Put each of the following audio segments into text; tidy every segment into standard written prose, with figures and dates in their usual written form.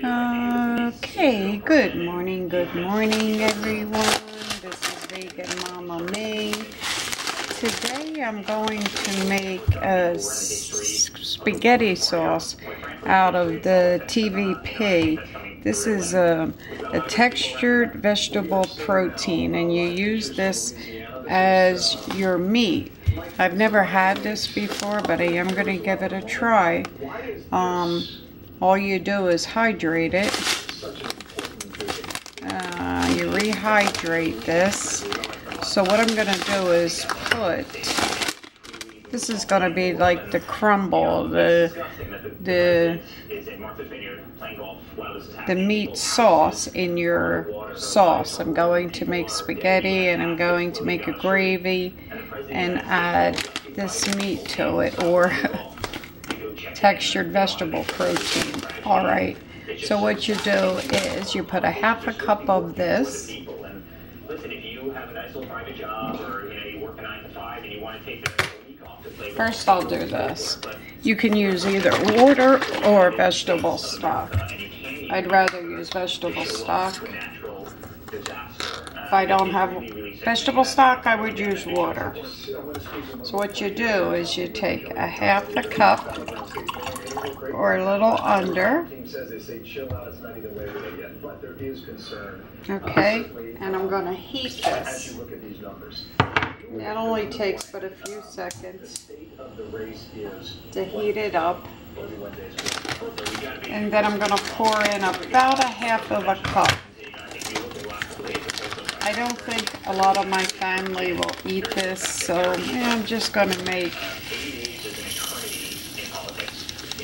Okay, good morning everyone. This is Vegan Mama May. Today I'm going to make a spaghetti sauce out of the TVP. This is a textured vegetable protein, and you use this as your meat. I've never had this before, but I am going to give it a try. All you do is hydrate it. You rehydrate this. So what I'm going to do is put, this is going to be like the crumble, the meat sauce in your sauce. I'm going to make spaghetti, and I'm going to make a gravy and add this meat to it, or textured vegetable protein. All right, so what you do is you put a half a cup of this. First I'll do this. You can use either water or vegetable stock. I'd rather use vegetable stock. If I don't have vegetable stock, I would use water. So what you do is you take a half a cup or a little under. Okay, and I'm going to heat this. That only takes but a few seconds to heat it up. And then I'm going to pour in about a half of a cup. I don't think a lot of my family will eat this, so I'm just going to make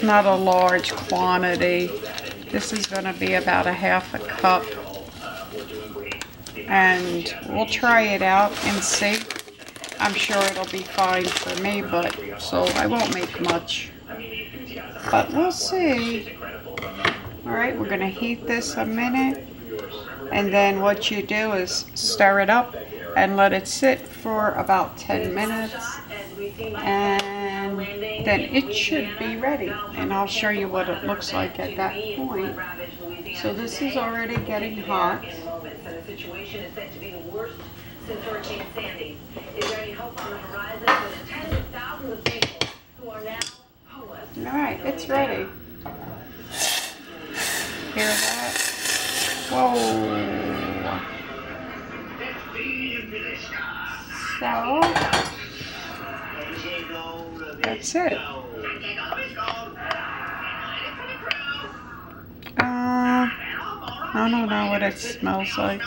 not a large quantity. This is going to be about a half a cup, and we'll try it out and see. I'm sure it'll be fine for me, but so I won't make much, but we'll see. All right, we're going to heat this a minute. And then what you do is stir it up and let it sit for about 10 minutes. And then it should be ready. And I'll show you what it looks like at that point. So this is already getting hot. Alright, it's ready. Hear that? Whoa. So, that's it. I don't know what it smells like.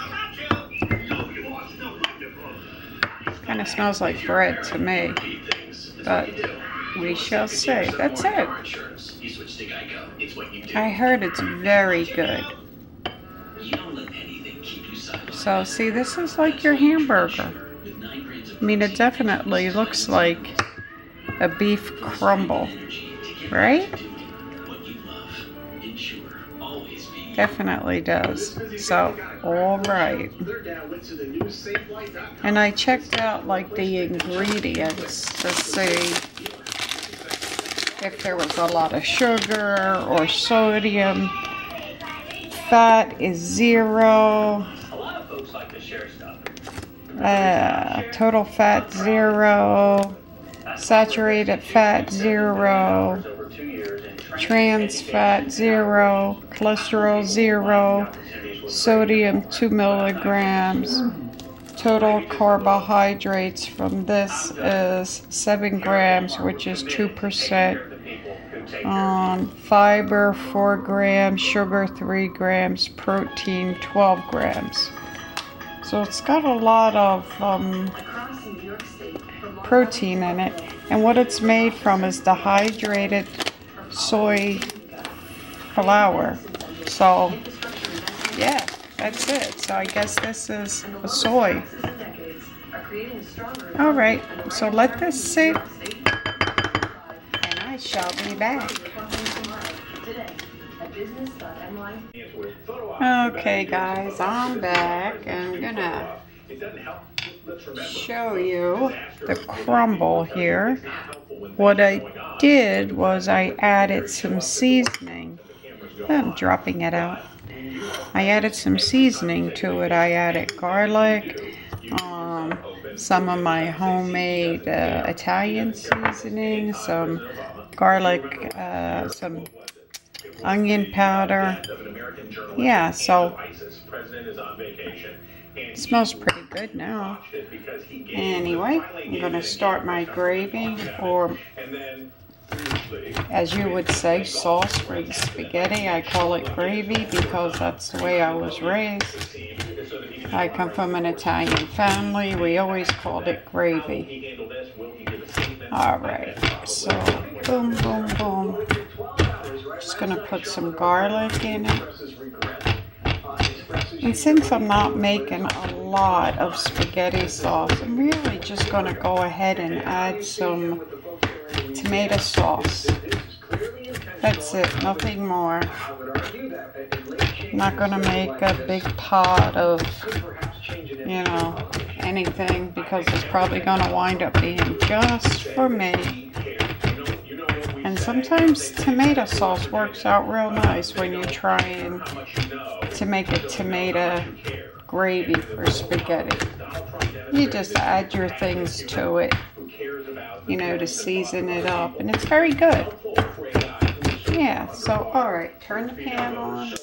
Kind of smells like bread to me, but we shall see. That's it. I heard it's very good. So see, this is like your hamburger. I mean, it definitely looks like a beef crumble, right? Definitely does. So, all right. And I checked out like the ingredients to see if there was a lot of sugar or sodium. Fat is 0. Total fat 0. Saturated fat 0. Trans fat 0. Cholesterol 0. Sodium 2 milligrams. Total carbohydrates from this is 7 grams, which is 2%. Fiber 4 grams, sugar 3 grams, protein 12 grams. So it's got a lot of protein in it, and what it's made from is dehydrated soy flour. So yeah, that's it. So I guess this is a soy. All right, so let this sit, and I shall be back. Okay guys, I'm back, and I'm gonna show you the crumble here. What I did was I added some seasoning. I'm dropping it out. I added some seasoning to it. I added garlic, some of my homemade Italian seasoning, some garlic, some onion powder. Yeah, so it smells pretty good now. Anyway, I'm going to start my gravy, or as you would say, sauce for the spaghetti. I call it gravy because that's the way I was raised. I come from an Italian family. We always called it gravy. Alright, so boom, boom, boom. Just going to put some garlic in it. And since I'm not making a lot of spaghetti sauce, I'm really just going to go ahead and add some tomato sauce. That's it, nothing more. I'm not going to make a big pot of, you know, anything, because it's probably going to wind up being just for me. And sometimes tomato sauce works out real nice when you're trying to make a tomato gravy for spaghetti. You just add your things to it, you know, to season it up, and it's very good. Yeah, so alright, turn the pan on.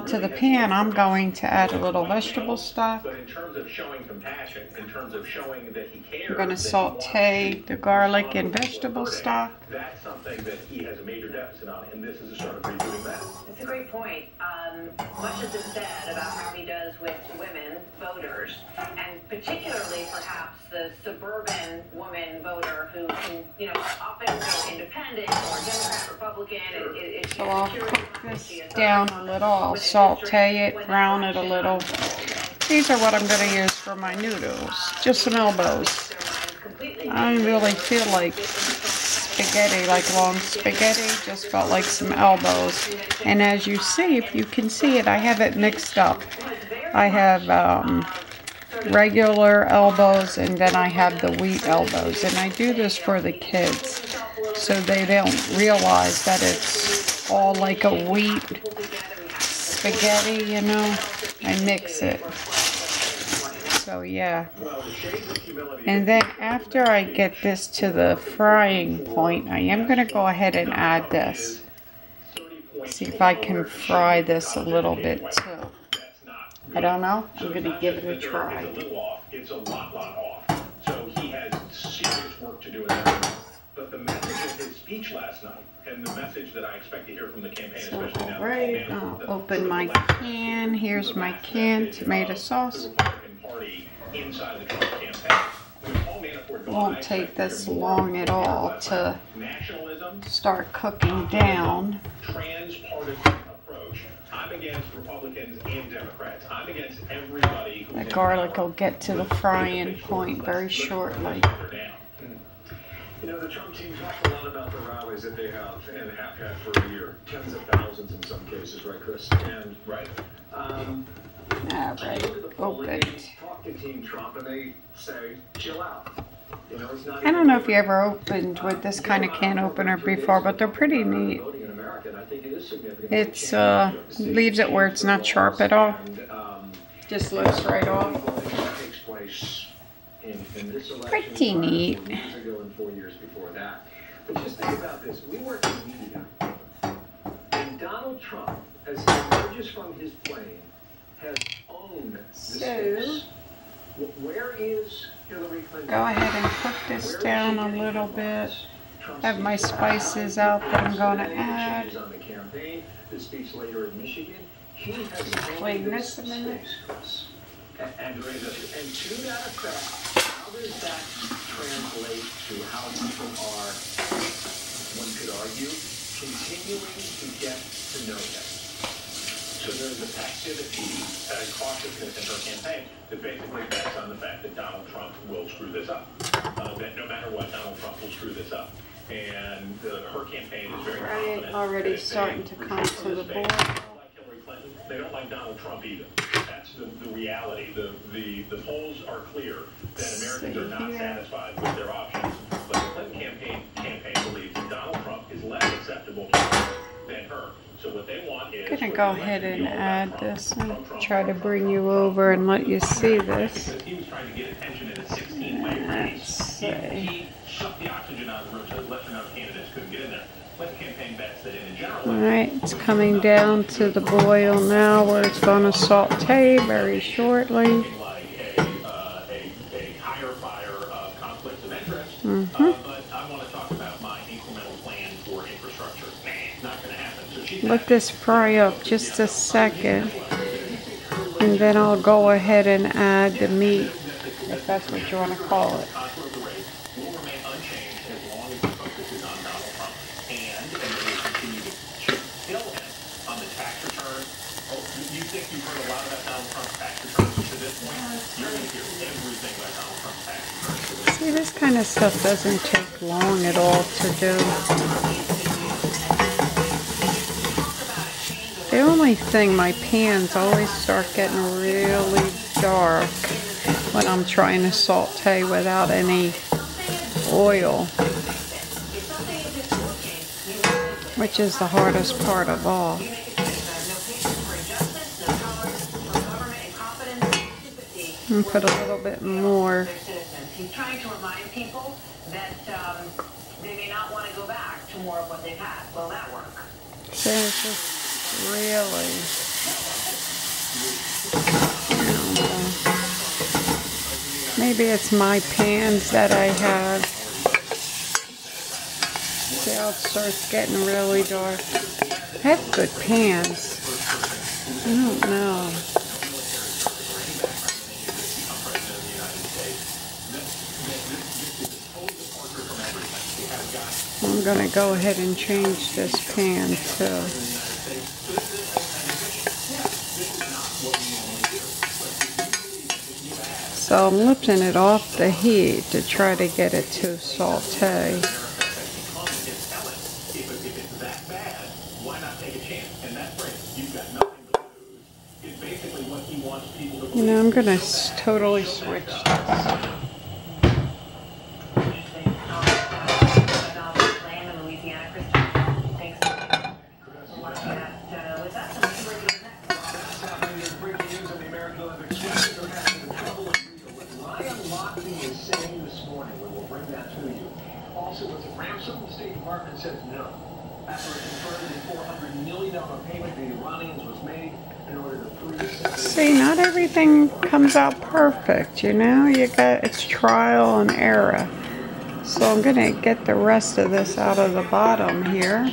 To the pan, I'm going to add a little vegetable stock. I'm going to saute the garlic and vegetable stock. That's something that he has a major deficit on, and this is a start of redoing that. It's a great point. Much has been said about how he does with women voters, and particularly perhaps the suburban woman voter who can, you know, often go independent or Democrat, Republican. So I'll cook this down a little. I'll saute it, brown it a little. These are what I'm going to use for my noodles. Just some elbows. I don't really feel like spaghetti, like long spaghetti. Just felt like some elbows. And as you see, if you can see it, I have it mixed up. I have regular elbows, and then I have the wheat elbows. And I do this for the kids, so they don't realize that it's all like a wheat spaghetti, you know. I mix it. So yeah. And then after I get this to the frying point, I am going to go ahead and add this. See if I can fry this a little bit too. I don't know. I'm going to give it a try. It's a lot off. So he has serious work to do in that. But the message of his speech last night, and the message that I expect to hear from the campaign, especially now. Alright, I'll open my can. Here's my can, tomato sauce. Won't take this long at all to start cooking down. I'm against Republicans and Democrats. I'm against everybody. The garlic will get to the frying point very shortly. You know, the Trump team talked a lot about the rallies that they have and have had for a year. Tens of thousands in some cases, right, Chris? And right. Alright, open. Talk to Team Trump and they say, chill out. You know, it's not I don't know if you ever opened with this kind of can opener before, but they're pretty neat. It's leaves it where it's not sharp at all. Just lifts right off. Pretty neat. But just think about this. We work in media. And Donald Trump, as he emerges from his plane, has owned the space. Where is Hillary Clinton? Go ahead and cook this down a little bit. Have my spices out that I'm going to add. Clean this a minute. And to that effect, how does that translate to how people are, one could argue, continuing to get to know him? So there's a passivity and cautiousness in her campaign that basically bets on the fact that Donald Trump will screw this up. That no matter what, Donald Trump will screw this up. And her campaign is very confident. Already starting to come to the board. They don't like Donald Trump either. That's the reality. The polls are clear that Americans are not satisfied with their options. But the Clinton campaign believes that Donald go ahead and add this and try to bring you over and let you see this. Let's see. Alright, it's coming down to the boil now where it's going to saute very shortly. Let this fry up just a second, and then I'll go ahead and add the meat, if that's what you want to call it. See, this kind of stuff doesn't take long at all to do. The only thing, my pans always start getting really dark when I'm trying to saute without any oil, which is the hardest part of all. And put a little bit more. He's trying to remind people that they may not want to go back to more of what they've had. Will that work? So it's just really, maybe it's my pans that I have. See how it starts getting really dark. I have good pans. I don't know. I'm going to go ahead and change this pan too. So I'm lifting it off the heat to try to get it to saute. You know, I'm going to totally switch this. The State Department says no. After it confirmed the $400 million payment to the Iranians was made in order to prove... See, not everything comes out perfect, you know? It's trial and error. So I'm going to get the rest of this out of the bottom here.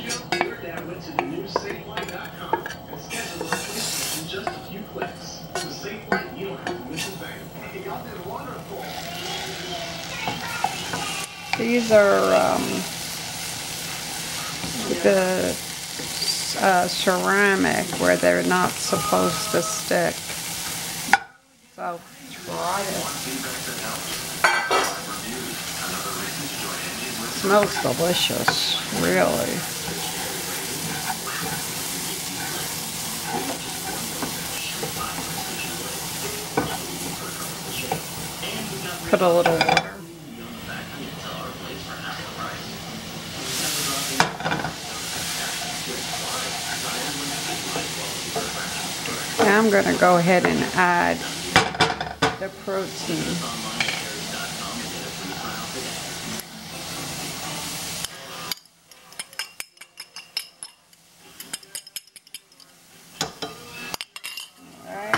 These are the ceramic where they're not supposed to stick. So try it. Smells delicious, really. Put a little water. Now I'm going to go ahead and add the protein. Alright.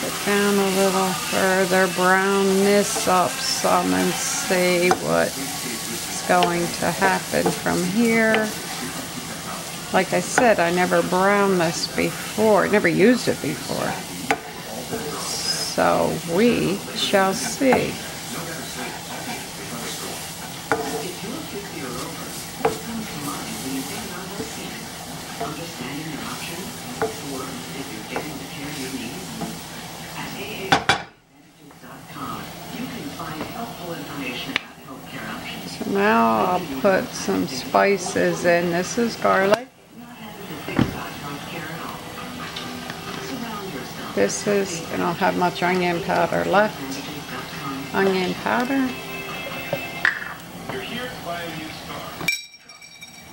Put down a little further, brown this up some and see what's going to happen from here. Like I said, I never browned this before, never used it before. So we shall see. So now I'll put some spices in. This is garlic. This is, I don't have much onion powder left. Onion powder.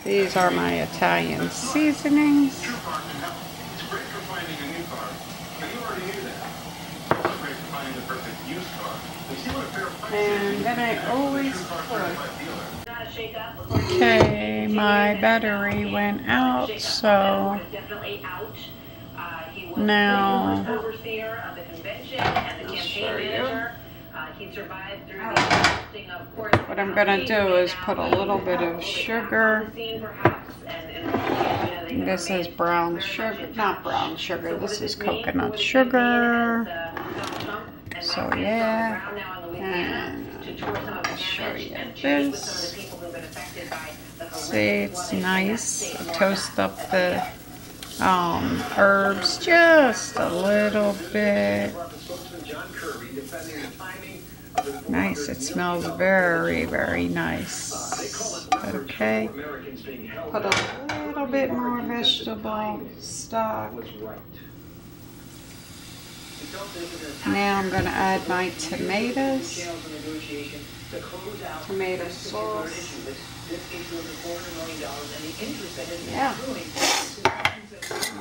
These are my Italian seasonings. It's great for finding a new car, but you already knew that. It's also great for finding the perfect used car. You see what a fair price is. And then I always put. Okay, my battery went out, so now I'll show you. What I'm going to do is put a little bit of sugar. This is brown sugar, not brown sugar, this is coconut sugar. So yeah, and I'll show you this. See, it's nice. Toast up the herbs just a little bit. Nice, it smells very, very nice. Okay, put a little bit more vegetable stock. Now I'm going to add my tomatoes, tomato sauce. Yeah.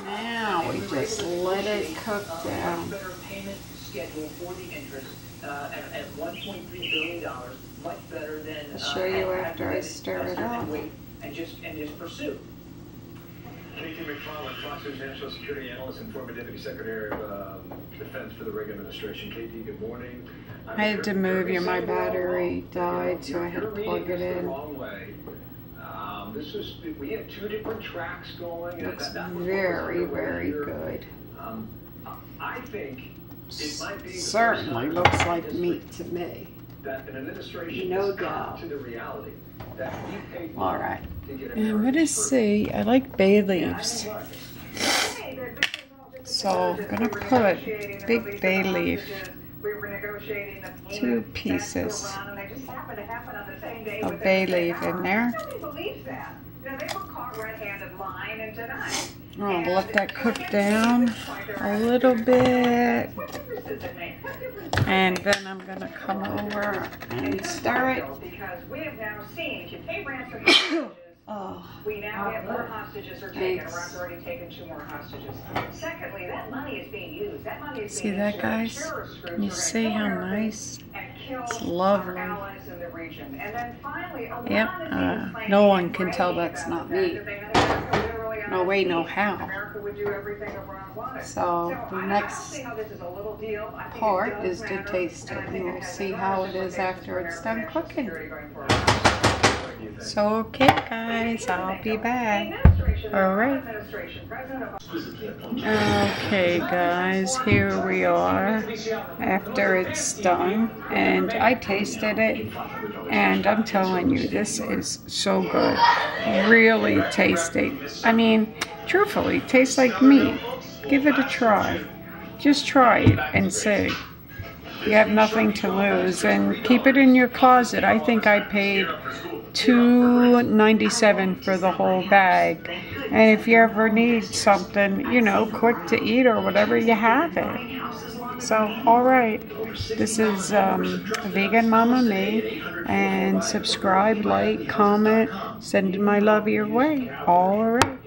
Now we just let it cook down. At $1.3 billion, much better than I'll show you after I stir it up. And just pursue. J.T. McFarland, Fox News National Security Analyst and former Deputy Secretary of Defense for the Reagan administration. K.T., good morning. I had to move you. My battery died, so I had to plug it in. We had two different tracks going. Looks very, very good. I think it might be certainly looks like meat to me. That an administration No has come doubt. to the reality that we pay All right. to get And I'm going to see, I like bay leaves. So I'm going to put big bay leaf, 2 pieces of bay leaf in there. Oh, let that cook down a little bit. And then I'm going to come over and stir it. Oh, we now get more hostages are taken. Iran's already taken 2 more hostages. Secondly, that money is being used. That money is see being that, used guys? You see how nice? It's lovely. Yep, no one can tell that's not me. No way, no how. So the next part is to taste it, and we'll see how it is after it's done cooking. So okay guys, I'll be back. Alright. Okay guys, here we are after it's done, and I tasted it, and I'm telling you, this is so good. Really tasty. I mean, truthfully, tastes like meat. Give it a try. Just try it and see. You have nothing to lose, and keep it in your closet. I think I paid $2.97 for the whole bag, and if you ever need something, you know, quick to eat or whatever, you have it. So alright, this is Vegan Mama Me, and subscribe, like, comment, send my love your way. Alright.